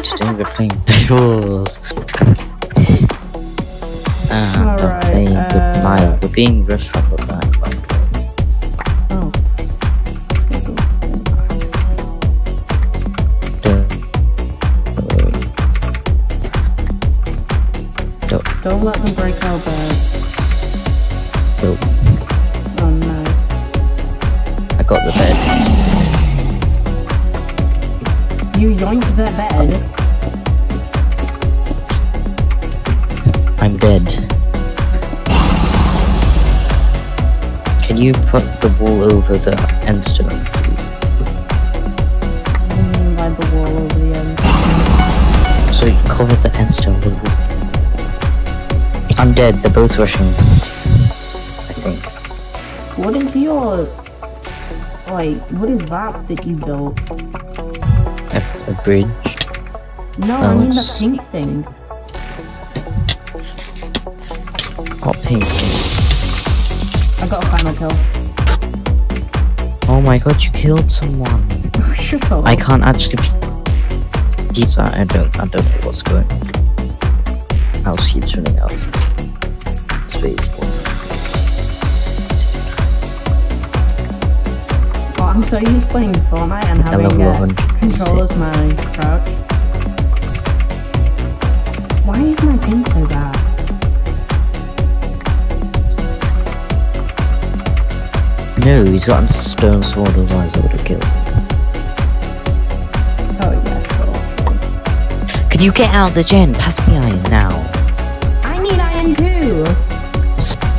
Today we're playing Bedwars. We're playing with Mile. We're being rushed from the back. Oh. Don't let them break our bed. Nope. Oh no. I got the bed. You yoinked their bed? I'm dead. Can you put the wall over the end stone, please? By the wall over the end. So you cover the end stone with wood. I'm dead, they're both rushing. I think. What is your... Wait, what is that you built? A bridge. No, I mean the pink thing. What pink? I got a final kill. Oh my god, you killed someone. Shut up. I can't actually use that. I don't know what's going on. House keeps running out. Space also. Oh, I'm so used to playing Fortnite and having controllers my crouch. Why is my ping so bad? No, he's got a stone sword, otherwise I would have killed him. Oh yeah, sure. Can you get out the gen? Pass me iron now. I need iron too!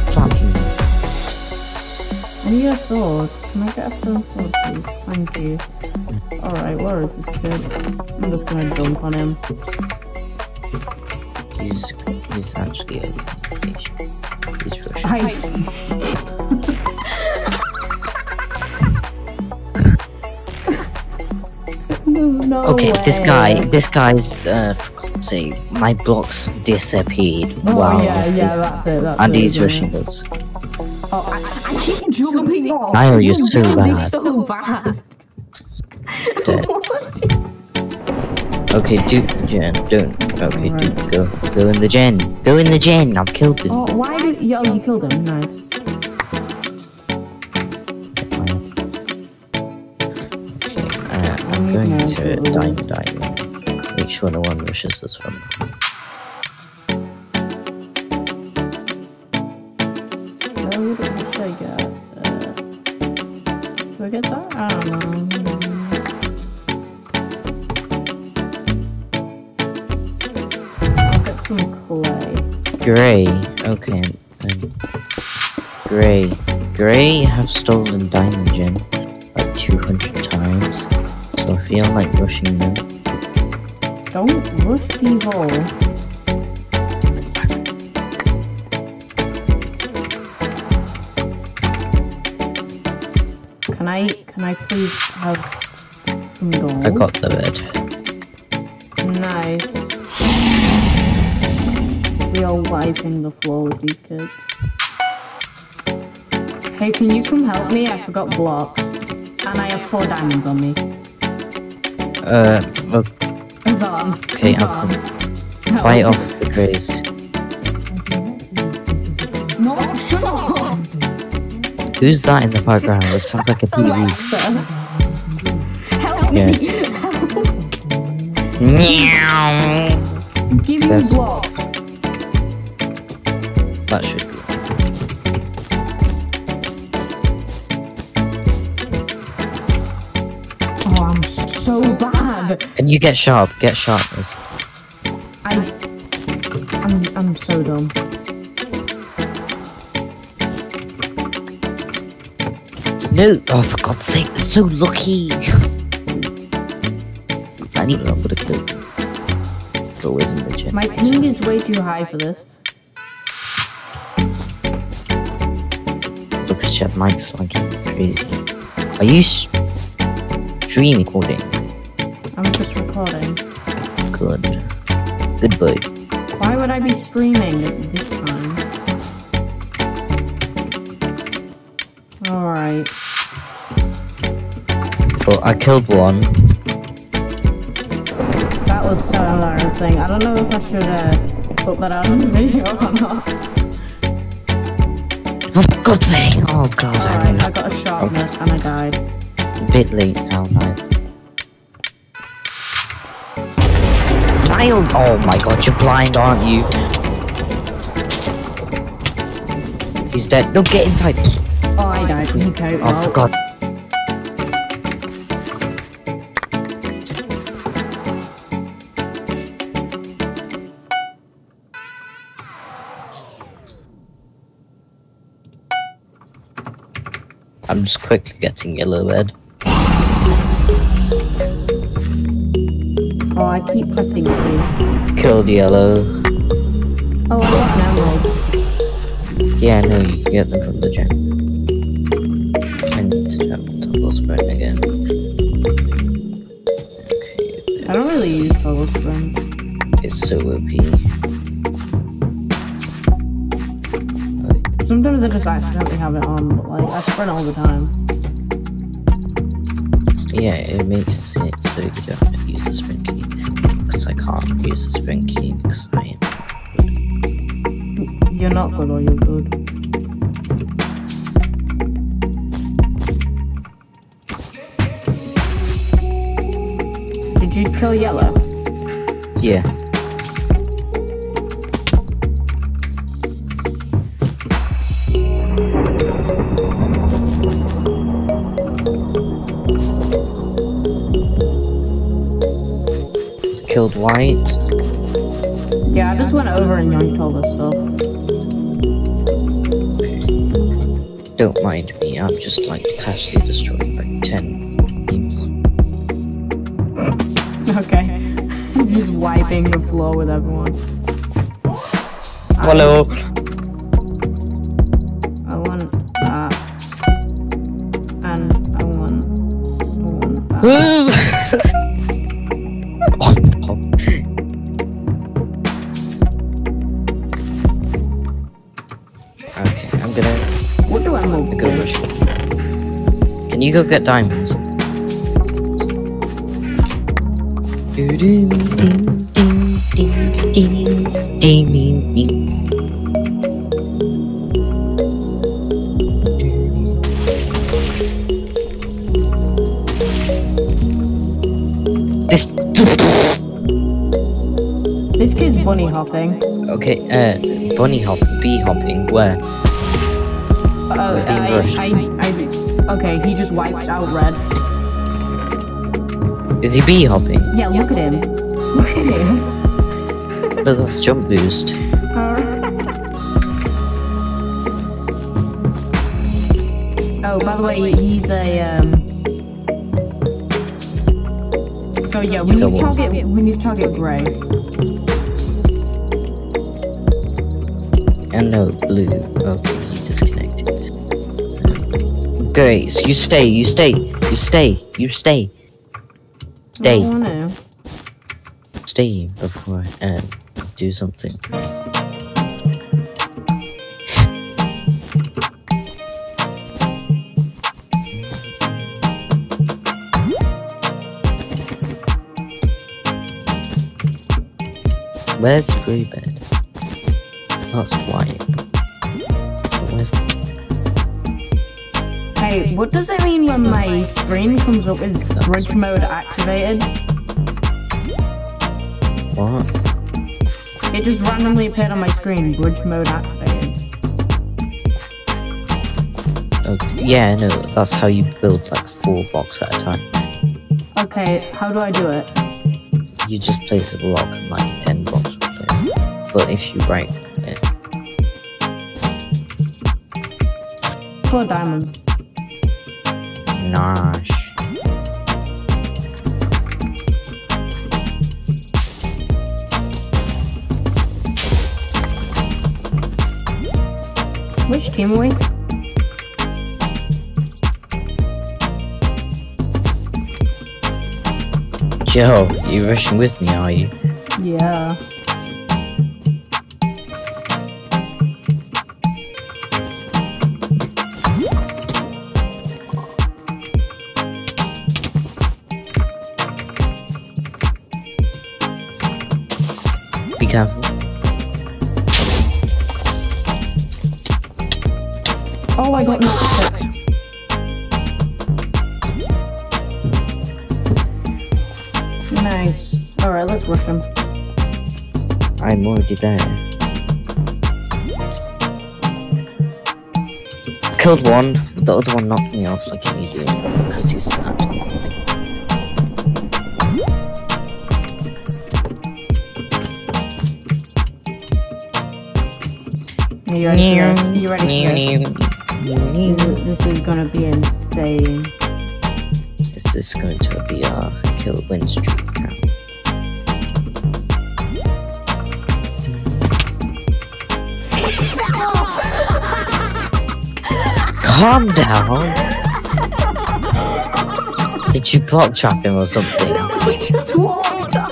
Slap you. I need a sword. Can I get a stone sword please? Thank you. Alright, where is this kid? I'm just gonna dunk on him. He's actually a patient. He's rushing. No okay, way. this guy's, for God's sake, my blocks disappeared. Oh, wow. yeah, that's it. And he's rushing us. Oh, I keep jumping off. Niall, you're so bad. So bad. Dead. Okay, do the gen. Don't. Okay, right. Go in the gen. Go in the gen. I've killed him. Oh, why did you killed him? Nice. I'm going to diamond. Make sure no one rushes us from behind. What should I get? Do I get that? I don't know. I'll get some clay. Gray. Okay. Gray have stolen diamond gen like 200 times. So I feel like rushing them. Don't rush people. Can I please have some gold? I got the bed. Nice. We are wiping the floor with these kids. Hey, can you come help me? I forgot blocks. And I have 4 diamonds on me. It's on. Okay, I'll come. Fight off the grays. No, shut up! Who's that in the background? It sounds like a TV. Alexa. Help me! Meow. Give me blocks. That should be. Oh, I'm so bad. Can you get sharp? Get sharpness. I'm so dumb. No! Oh, for God's sake, they're so lucky! I need one, but a kill. It's always in the gym. My ping is way too high for this. Look at Chef Mike's like crazy. Are you stream recording? I'm just recording. Good. Good boy. Why would I be streaming at this time? Alright. Well, I killed one. That was so embarrassing. I don't know if I should put that out on the video or not. Oh, for God's sake! Oh God, Alright, I got a sharpness and I died. A bit late now, man. Child! Oh my God, you're blind, aren't you? He's dead. No, get inside. Oh, I died. Okay, Oh, for God. I'm just quickly getting yellow red. Oh, I keep pressing you. Killed yellow. Oh, I got an emerald. Yeah, no, you can get them from the gem. And toggle sprint again. Okay. I don't really use toggle sprint. It's so OP. Sometimes I just accidentally have it on, but like I sprint all the time. Yeah, it makes it so you don't have to use the sprint key. Because I can't use the sprint key because I am good. You're not good or you're good. Did you kill yellow? Yeah. Killed white. Yeah, I just went over and yanked all this stuff. Don't mind me, I'm just like casually destroying like 10 teams. Okay. Just wiping the floor with everyone. Hello! I want that. And I want that. Woo! Okay, I'm gonna What do emeralds go do? rush. Can you go get diamonds? This kid's bunny hopping. Okay, bunny hopping, bee hopping, where? We're being rushed. Okay, he just wiped out red. Is he bee hopping? Yeah, look at him. Look at him. That's jump boost. Oh, by the way, he's a So yeah, we need to target Gray. And no, blue. Okay, he disconnected. Great, so you stay. I don't wanna. Stay before I do something. Where's Grey Bed? That's white. Where's Hey, what does it mean when my screen comes up with bridge mode activated? what? It just randomly appeared on my screen, bridge mode activated. Okay. Yeah, no, that's how you build like 4 blocks at a time. Okay, how do I do it? You just place a block and like 10 blocks will place. But if you right it. 4 diamonds. Nosh. Which team are we? Joe, you rushing with me, are you? Yeah. careful. Oh, I got knocked. Nice. Alright, let's rush him. I'm already there. Killed one, but the other one knocked me off like an idiot because he's sad. You ready for this? This is gonna be insane. Is this going to be our kill win streak now? Calm down! Did you block trap him or something? No, he just walked up.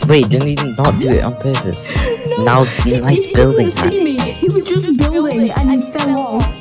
Wait, didn't he not do it on purpose? No, now, nice building. He didn't see me. He was just building and he fell off.